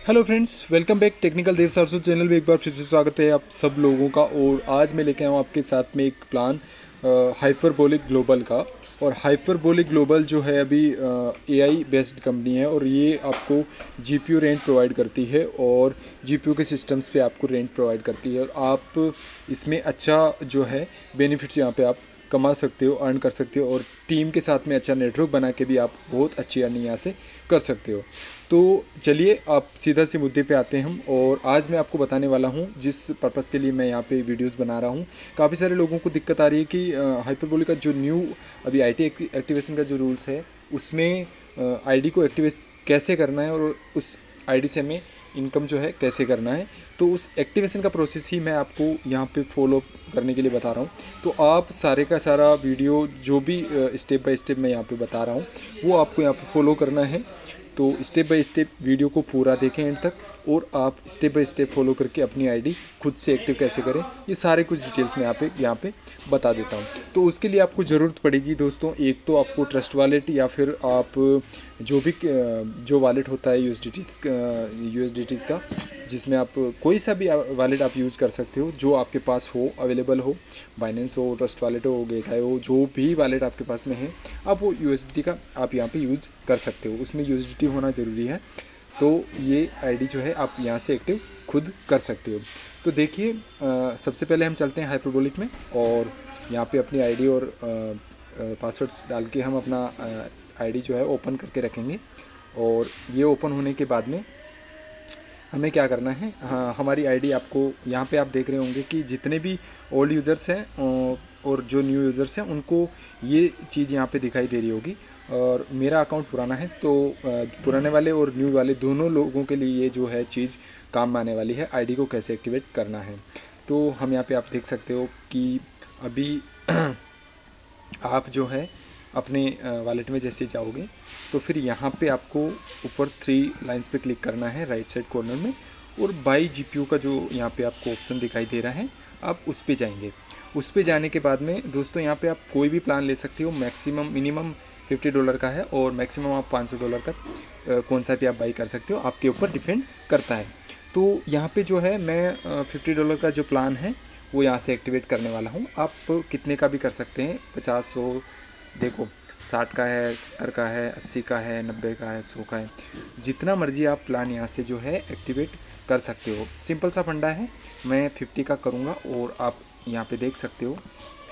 Hello friends, welcome back technical Dev सरसों channel में एक बार फिर से स्वागत है आप सब लोगों का। और आज मैं लेके आया हूँ आपके साथ में एक प्लान हाइपरबोलिक ग्लोबल का। और हाइपरबोलिक ग्लोबल जो है अभी एआई बेस्ड कंपनी है और ये आपको जीपीयू रेंट प्रोवाइड करती है और जीपीयू के सिस्टम्स पे आपको रेंट प्रोवाइड करती है। और आप इसमें अच्छा जो है बेनिफिट्स यहाँ पे आप कमा सकते हो, अर्न कर सकते हो और टीम के साथ में अच्छा नेटवर्क बना के भी आप बहुत अच्छी अर्निंग यहाँ से कर सकते हो। तो चलिए आप सीधा से मुद्दे पे आते हैं हम। और आज मैं आपको बताने वाला हूँ जिस पर्पज़ के लिए मैं यहाँ पे वीडियोस बना रहा हूँ। काफ़ी सारे लोगों को दिक्कत आ रही है कि हाइपरबोलिक का जो न्यू अभी आईटी एक्टिवेशन का जो रूल्स है उसमें आईडी को एक्टिवेट कैसे करना है और उस आईडी से हमें इनकम जो है कैसे करना है। तो उस एक्टिवेशन का प्रोसेस ही मैं आपको यहाँ पे फॉलो करने के लिए बता रहा हूँ। तो आप सारे का सारा वीडियो जो भी स्टेप बाय स्टेप मैं यहाँ पे बता रहा हूँ वो आपको यहाँ पे फॉलो करना है। तो स्टेप बाय स्टेप वीडियो को पूरा देखें एंड तक और आप स्टेप बाय स्टेप फॉलो करके अपनी आईडी खुद से एक्टिव कैसे करें ये सारे कुछ डिटेल्स मैं यहाँ पे बता देता हूँ। तो उसके लिए आपको ज़रूरत पड़ेगी दोस्तों, एक तो आपको ट्रस्ट वॉलेट या फिर आप जो भी जो वॉलेट होता है यूएसडीटीज़ का, जिसमें आप कोई सा भी वॉलेट आप यूज़ कर सकते हो जो आपके पास हो, अवेलेबल हो। बाइनेंस हो, ट्रस्ट वॉलेट हो, गेटआई हो, जो भी वॉलेट आपके पास में है आप वो यूएसडीटी का आप यहाँ पे यूज़ कर सकते हो। उसमें यूएसडीटी होना ज़रूरी है। तो ये आईडी जो है आप यहाँ से एक्टिव खुद कर सकते हो। तो देखिए सबसे पहले हम चलते हैं हाइपरबोलिक में और यहाँ पे अपनी आईडी और पासवर्ड्स डाल के हम अपना आईडी जो है ओपन करके रखेंगे। और ये ओपन होने के बाद में हमें क्या करना है, हाँ हमारी आईडी आपको यहाँ पे आप देख रहे होंगे कि जितने भी ओल्ड यूज़र्स हैं और जो न्यू यूज़र्स हैं उनको ये चीज़ यहाँ पे दिखाई दे रही होगी। और मेरा अकाउंट पुराना है तो पुराने वाले और न्यू वाले दोनों लोगों के लिए ये जो है चीज़ काम में आने वाली है, आईडी को कैसे एक्टिवेट करना है। तो हम यहाँ पे आप देख सकते हो कि अभी आप जो है अपने वॉलेट में जैसे जाओगे तो फिर यहाँ पे आपको ऊपर 3 लाइंस पे क्लिक करना है राइट साइड कॉर्नर में और बाई जीपीयू का जो यहाँ पे आपको ऑप्शन दिखाई दे रहा है आप उस पे जाएंगे। उस पे जाने के बाद में दोस्तों यहाँ पे आप कोई भी प्लान ले सकते हो। मैक्सिमम मिनिमम $50 का है और मैक्सिमम आप $500 तक कौन सा भी आप बाई कर सकते हो, आपके ऊपर डिपेंड करता है। तो यहाँ पे जो है मैं $50 का जो प्लान है वो यहाँ से एक्टिवेट करने वाला हूँ। आप कितने का भी कर सकते हैं, 50, 100, देखो 60 का है, 70 का है, 80 का है, 90 का है, 100 का है, जितना मर्जी आप प्लान यहाँ से जो है एक्टिवेट कर सकते हो। सिंपल सा फंडा है। मैं 50 का करूँगा और आप यहाँ पे देख सकते हो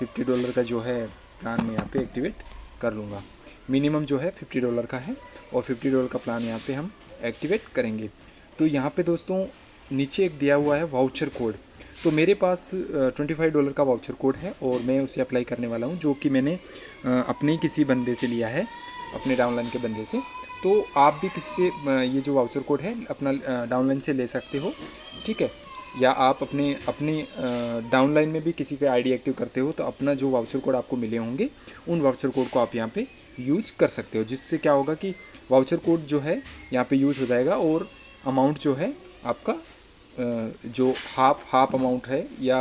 $50 का जो है प्लान मैं यहाँ पे एक्टिवेट कर लूँगा। मिनिमम जो है $50 का है और $50 का प्लान यहाँ पे हम एक्टिवेट करेंगे। तो यहाँ पे दोस्तों नीचे एक दिया हुआ है वाउचर कोड। तो मेरे पास $25 का वाउचर कोड है और मैं उसे अप्लाई करने वाला हूँ, जो कि मैंने अपने किसी बंदे से लिया है, अपने डाउनलाइन के बंदे से। तो आप भी किसी से ये जो वाउचर कोड है अपना डाउनलाइन से ले सकते हो, ठीक है। या आप अपने डाउनलाइन में भी किसी का आईडी एक्टिव करते हो तो अपना जो वाउचर कोड आपको मिले होंगे उन वाउचर कोड को आप यहाँ पे यूज कर सकते हो, जिससे क्या होगा कि वाउचर कोड जो है यहाँ पे यूज हो जाएगा और अमाउंट जो है आपका जो हाफ अमाउंट है, या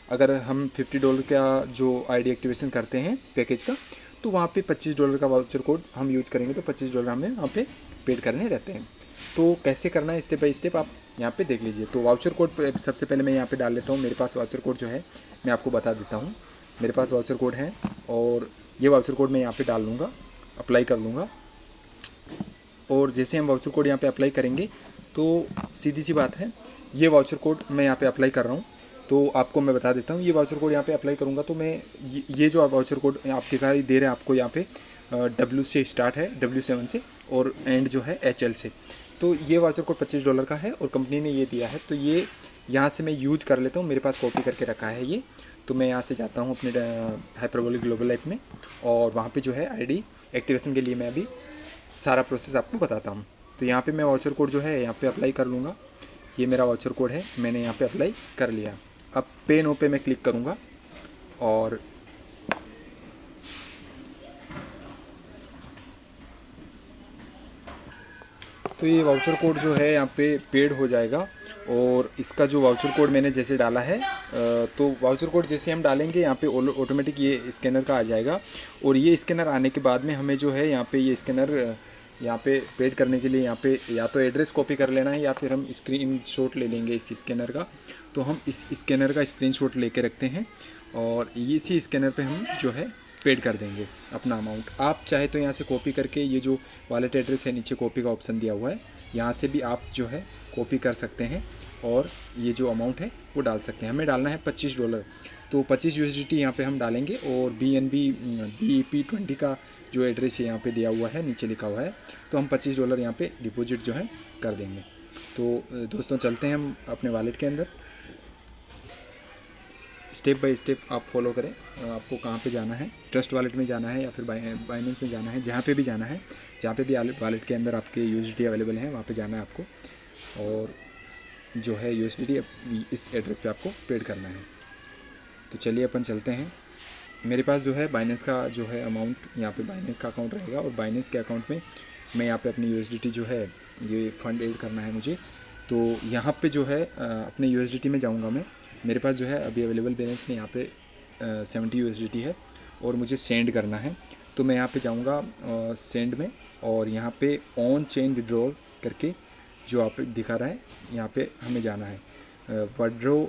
अगर हम $50 का जो आईडी एक्टिवेशन करते हैं पैकेज का तो वहाँ पे $25 का वाउचर कोड हम यूज़ करेंगे तो $25 हमें वहाँ पे पेड करने रहते हैं। तो कैसे करना है स्टेप बाय स्टेप आप यहाँ पे देख लीजिए। तो वाउचर कोड सबसे पहले मैं यहाँ पे डाल लेता हूँ। मेरे पास वाउचर कोड जो है मैं आपको बता देता हूँ। मेरे पास वाउचर कोड है और ये वाउचर कोड मैं यहाँ पे डाल लूँगा, अप्लाई कर लूँगा। और जैसे हम वाउचर कोड यहाँ पे अप्लाई करेंगे तो सीधी सी बात है, ये वाउचर कोड मैं यहाँ पे अप्लाई कर रहा हूँ। तो आपको मैं बता देता हूँ, ये वाउचर कोड यहाँ पे अप्लाई करूँगा तो मैं ये जो वाउचर कोड आप दिखाई दे रहे हैं आपको यहाँ पे W से स्टार्ट है, W7 से, और एंड जो है HL से। तो ये वाउचर कोड $25 का है और कंपनी ने ये दिया है। तो ये यहाँ से मैं यूज कर लेता हूँ, मेरे पास कॉपी करके रखा है ये। तो मैं यहाँ से जाता हूँ अपने हाइपरबोलिक ग्लोबल ऐप में और वहाँ पे जो है आईडी एक्टिवेशन के लिए मैं अभी सारा प्रोसेस आपको बताता हूँ। तो यहाँ पे मैं वाउचर कोड जो है यहाँ पे अप्लाई कर लूँगा। ये मेरा वाउचर कोड है, मैंने यहाँ पे अप्लाई कर लिया। अब पे नो पे मैं क्लिक करूँगा और तो ये वाउचर कोड जो है यहाँ पे पेड हो जाएगा। और इसका जो वाउचर कोड मैंने जैसे डाला है तो वाउचर कोड जैसे हम डालेंगे यहाँ पे ऑटोमेटिक ये स्कैनर का आ जाएगा। और ये स्कैनर आने के बाद में हमें जो है यहाँ पे ये स्कैनर यहाँ पे पेड करने के लिए यहाँ पे या तो एड्रेस कॉपी कर लेना है या फिर हम स्क्रीनशॉट ले लेंगे इस स्कैनर का। तो हम इस स्कैनर का स्क्रीनशॉट लेके रखते हैं और इसी स्कैनर पे हम जो है पेड कर देंगे अपना अमाउंट। आप चाहे तो यहाँ से कॉपी करके ये जो वॉलेट एड्रेस है नीचे कॉपी का ऑप्शन दिया हुआ है, यहाँ से भी आप जो है कॉपी कर सकते हैं और ये जो अमाउंट है वो डाल सकते हैं। हमें डालना है $25, तो 25 USDT यहाँ पे हम डालेंगे और BNB BEP20 का जो एड्रेस यहाँ पे दिया हुआ है नीचे लिखा हुआ है, तो हम $25 यहाँ पे डिपॉजिट जो है कर देंगे। तो दोस्तों चलते हैं हम अपने वॉलेट के अंदर, स्टेप बाय स्टेप आप फॉलो करें। आपको कहाँ पे जाना है, ट्रस्ट वॉलेट में जाना है या फिर बाइनेंस में जाना है, जहाँ पे भी जाना है, जहाँ पे भी वॉलेट के अंदर आपके USDT अवेलेबल हैं वहाँ पे जाना है आपको, और जो है USDT इस एड्रेस पे आपको पेड करना है। तो चलिए अपन चलते हैं। मेरे पास जो है बाइनेंस का जो है अमाउंट, यहाँ पे बाइनेंस का अकाउंट रहेगा और बाइनेंस के अकाउंट में मैं यहाँ पे अपनी USDT जो है ये फ़ंड ऐड करना है मुझे। तो यहाँ पे जो है अपने USDT में जाऊँगा मैं। मेरे पास जो है अभी अवेलेबल बैलेंस में यहाँ पे 70 USDT है और मुझे सेंड करना है। तो मैं यहाँ पे जाऊँगा सेंड में और यहाँ पे ऑन चेन विड्रॉल करके जो आप दिखा रहा है यहाँ पे हमें जाना है। Withdraw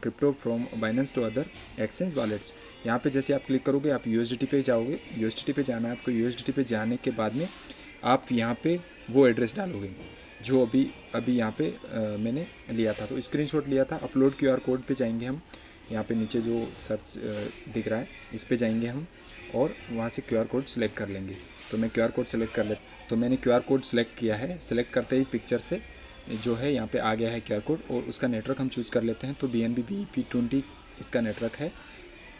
crypto from Binance to other exchange wallets. यहाँ पे जैसे आप क्लिक करोगे आप USDT पे जाओगे, USDT पे जाना है आपको। USDT पे जाने के बाद में आप यहाँ पे वो एड्रेस डालोगे जो अभी यहाँ पे मैंने लिया था, तो स्क्रीनशॉट लिया था। अपलोड QR कोड पे जाएंगे हम, यहाँ पे नीचे जो सर्च दिख रहा है इस पे जाएंगे हम और वहाँ से QR कोड सेलेक्ट कर लेंगे। तो मैं QR कोड सेलेक्ट कर लेता, तो मैंने QR कोड सेलेक्ट किया है। सेलेक्ट करते ही पिक्चर से जो है यहाँ पे आ गया है QR कोड और उसका नेटवर्क हम चूज़ कर लेते हैं। तो BNB BEP20 इसका नेटवर्क है,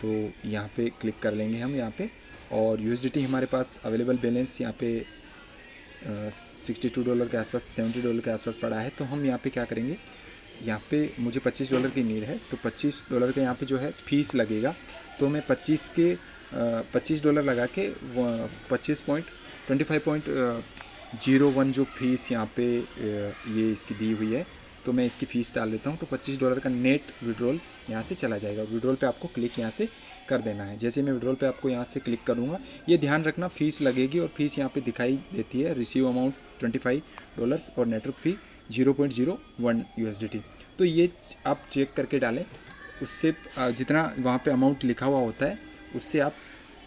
तो यहाँ पे क्लिक कर लेंगे हम यहाँ पे। और USDT हमारे पास अवेलेबल बैलेंस यहाँ पे $62 के आसपास, $70 के आसपास पड़ा है। तो हम यहाँ पे क्या करेंगे, यहाँ पे मुझे $25 की नीड है, तो $25 के यहाँ पे जो है फ़ीस लगेगा। तो मैं $25 लगा के 25.01 जो फ़ीस यहाँ पे ये इसकी दी हुई है, तो मैं इसकी फ़ीस डाल देता हूँ। तो $25 का नेट विड्रॉल यहाँ से चला जाएगा। विड्रॉल पे आपको क्लिक यहाँ से कर देना है। जैसे मैं विड्रॉल पे आपको यहाँ से क्लिक करूँगा, ये ध्यान रखना फ़ीस लगेगी और फ़ीस यहाँ पे दिखाई देती है। रिसीव अमाउंट $25 और नेटवर्क फ़ी 0.01 USDT। तो ये आप चेक करके डालें, उससे जितना वहाँ पे अमाउंट लिखा हुआ होता है उससे आप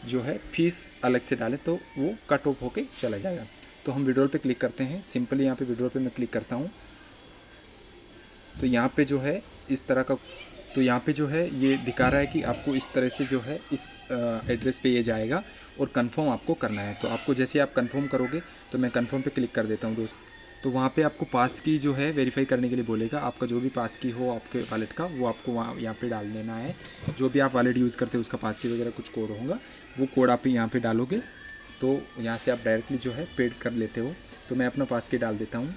जो है फ़ीस अलग से डालें तो वो कट ऑफ होके चला जाएगा। तो हम विड्रॉल पे क्लिक करते हैं। सिंपली यहाँ पे विड्रॉल पे मैं क्लिक करता हूँ, तो यहाँ पे जो है इस तरह का, तो यहाँ पे जो है ये दिखा रहा है कि आपको इस तरह से जो है इस एड्रेस पे ये जाएगा और कंफर्म आपको करना है। तो आपको जैसे आप कंफर्म करोगे, तो मैं कंफर्म पे क्लिक कर देता हूँ दोस्त। तो वहाँ पे आपको पास की जो है वेरीफाई करने के लिए बोलेगा। आपका जो भी पास की हो आपके वॉलेट का, वो आपको वहाँ यहाँ पे डाल देना है। जो भी आप वॉलेट यूज़ करते हो उसका पास की वगैरह कुछ कोड होगा, वो कोड आप यहाँ पे डालोगे तो यहाँ से आप डायरेक्टली जो है पेड कर लेते हो। तो मैं अपना पास की डाल देता हूँ।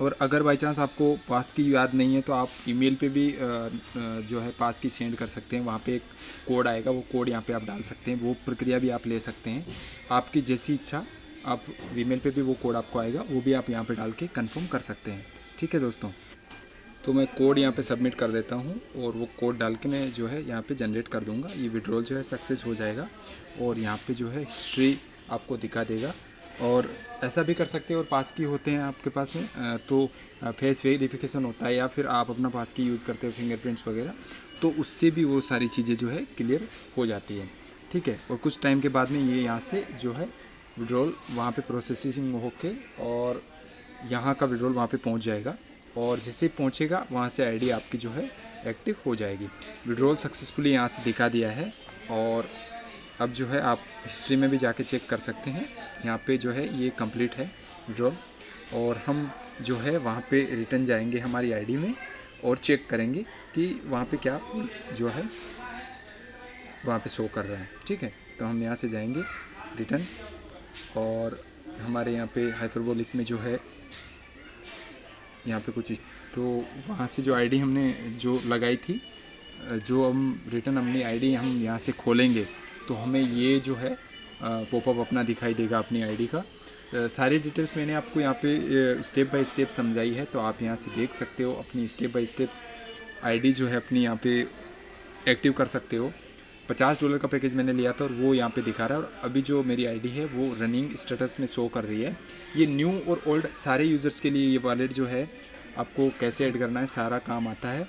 और अगर बाई चांस आपको पास की याद नहीं है तो आप ईमेल पे भी जो है पास की सेंड कर सकते हैं। वहाँ पे एक कोड आएगा, वो कोड यहाँ पे आप डाल सकते हैं। वो प्रक्रिया भी आप ले सकते हैं, आपकी जैसी इच्छा। आप ईमेल पे भी वो कोड आपको आएगा, वो भी आप यहाँ पे डाल के कंफर्म कर सकते हैं। ठीक है दोस्तों, तो मैं कोड यहाँ पे सबमिट कर देता हूँ और वो कोड डाल के मैं जो है यहाँ पे जनरेट कर दूँगा। ये विड्रॉल जो है सक्सेस हो जाएगा और यहाँ पे जो है हिस्ट्री आपको दिखा देगा। और ऐसा भी कर सकते हैं, और पास की होते हैं आपके पास में तो फेस वेरिफिकेशन होता है, या फिर आप अपना पास की यूज़ करते हो फिंगरप्रिंट्स वगैरह, तो उससे भी वो सारी चीज़ें जो है क्लियर हो जाती है। ठीक है, और कुछ टाइम के बाद में ये यहाँ से जो है विड्रॉल वहाँ पे प्रोसेसिंग होके और यहाँ का विड्रॉल वहाँ पे पहुँच जाएगा। और जैसे पहुँचेगा वहाँ से आईडी आपकी जो है एक्टिव हो जाएगी। विड्रॉल सक्सेसफुली यहाँ से दिखा दिया है और अब जो है आप हिस्ट्री में भी जाके चेक कर सकते हैं। यहाँ पे जो है ये कंप्लीट है विड्रॉल, और हम जो है वहाँ पे रिटर्न जाएंगे हमारी आईडी में और चेक करेंगे कि वहाँ पे क्या जो है वहाँ पे शो कर रहा है। ठीक है, तो हम यहाँ से जाएंगे रिटर्न और हमारे यहाँ पे हाइपरबोलिक में जो है यहाँ पे कुछ, तो वहाँ से जो आईडी हमने जो लगाई थी, जो हम रिटर्न अपनी आईडी हम यहाँ से खोलेंगे तो हमें ये जो है पॉपअप अपना दिखाई देगा अपनी आईडी का। सारी डिटेल्स मैंने आपको यहाँ पे स्टेप बाय स्टेप समझाई है, तो आप यहाँ से देख सकते हो। अपनी स्टेप बाय स्टेप्स आईडी जो है अपनी यहाँ पे एक्टिव कर सकते हो। $50 का पैकेज मैंने लिया था और वो यहाँ पे दिखा रहा है। और अभी जो मेरी आईडी है वो रनिंग स्टेटस में शो कर रही है। ये न्यू और ओल्ड सारे यूज़र्स के लिए ये वॉलेट जो है आपको कैसे ऐड करना है सारा काम आता है।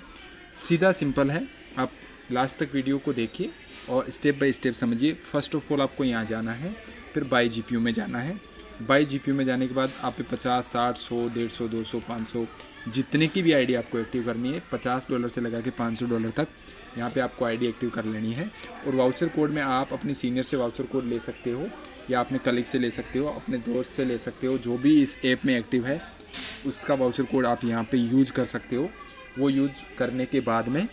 सीधा सिंपल है, आप लास्ट तक वीडियो को देखिए और स्टेप बाय स्टेप समझिए। फर्स्ट ऑफ ऑल आपको यहाँ जाना है, फिर बाय GPU में जाना है। बाय GPU में जाने के बाद आप पे 50, 60, 100, 150, 200, 500 जितने की भी आईडी आपको एक्टिव करनी है, $50 से लगा के $500 तक यहाँ पे आपको आईडी एक्टिव कर लेनी है। और वाउचर कोड में आप अपने सीनियर से वाउचर कोड ले सकते हो या अपने कलीग से ले सकते हो, अपने दोस्त से ले सकते हो, जो भी इस ऐप में एक्टिव है उसका वाउचर कोड आप यहाँ पे यूज कर सकते हो। वो यूज करने के बाद में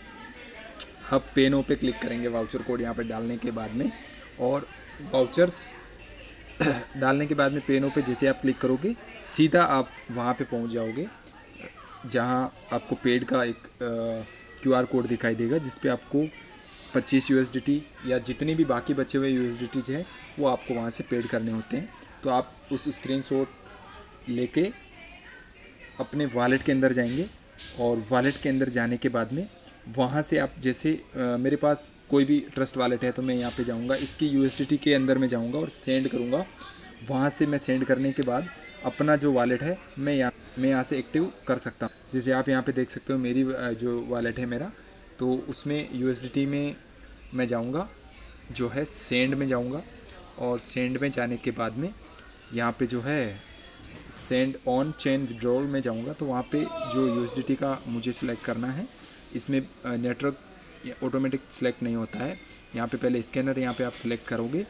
आप पे नो पे क्लिक करेंगे वाउचर कोड यहाँ पे डालने के बाद में, और वाउचर्स डालने के बाद में पे नो पे जैसे आप क्लिक करोगे सीधा आप वहाँ पे पहुँच जाओगे जहाँ आपको पेड का एक QR कोड दिखाई देगा, जिस पे आपको 25 USDT या जितने भी बाकी बचे हुए USDT हैं वो आपको वहाँ से पेड करने होते हैं। तो आप उस स्क्रीनशॉट लेके अपने वॉलेट के अंदर जाएंगे और वॉलेट के अंदर जाने के बाद में वहाँ से आप जैसे मेरे पास कोई भी ट्रस्ट वॉलेट है तो मैं यहाँ पे जाऊँगा, इसकी USDT के अंदर में जाऊँगा और सेंड करूँगा। वहाँ से मैं सेंड करने के बाद अपना जो वॉलेट है मैं यहाँ से एक्टिव कर सकता हूँ। जैसे आप यहाँ पे देख सकते हो मेरी जो वॉलेट है मेरा, तो उसमें USDT में मैं जाऊँगा, जो है सेंड में जाऊँगा और सेंड में जाने के बाद में यहाँ पे जो है सेंड ऑन चेन विड्रॉल में जाऊँगा। तो वहाँ पे जो USDT का मुझे सिलेक्ट करना है, इसमें नेटवर्क ऑटोमेटिक सिलेक्ट नहीं होता है। यहाँ पे पहले स्कैनर यहाँ पे आप सिलेक्ट करोगे,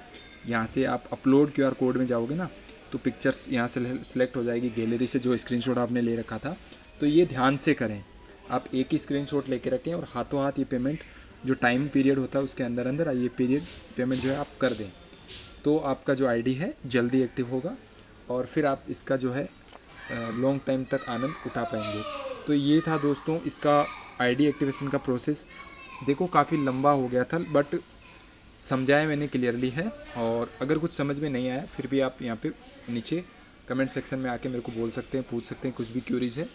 यहाँ से आप अपलोड QR कोड में जाओगे ना तो पिक्चर्स यहाँ से सिलेक्ट हो जाएगी गैलरी से जो स्क्रीनशॉट आपने ले रखा था। तो ये ध्यान से करें, आप एक ही स्क्रीनशॉट लेके रखें और हाथों हाथ ये पेमेंट जो टाइम पीरियड होता है उसके अंदर अंदर ये पेमेंट जो है आप कर दें, तो आपका जो आईडी है जल्दी एक्टिव होगा और फिर आप इसका जो है लॉन्ग टाइम तक आनंद उठा पाएंगे। तो ये था दोस्तों इसका आईडी एक्टिवेशन का प्रोसेस। देखो काफ़ी लंबा हो गया था बट समझाया मैंने क्लियरली है। और अगर कुछ समझ में नहीं आया फिर भी आप यहाँ पे नीचे कमेंट सेक्शन में आके मेरे को बोल सकते हैं, पूछ सकते हैं, कुछ भी क्यूरीज है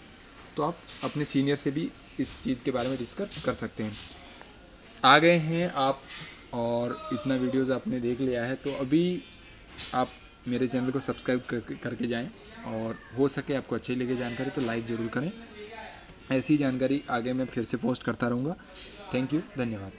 तो आप अपने सीनियर से भी इस चीज़ के बारे में डिस्कस कर सकते हैं। आ गए हैं आप और इतना वीडियोज़ आपने देख लिया है तो अभी आप मेरे चैनल को सब्सक्राइब करके जाएं और हो सके आपको अच्छी लगे जानकारी तो लाइक ज़रूर करें। ऐसी जानकारी आगे मैं फिर से पोस्ट करता रहूँगा। थैंक यू, धन्यवाद।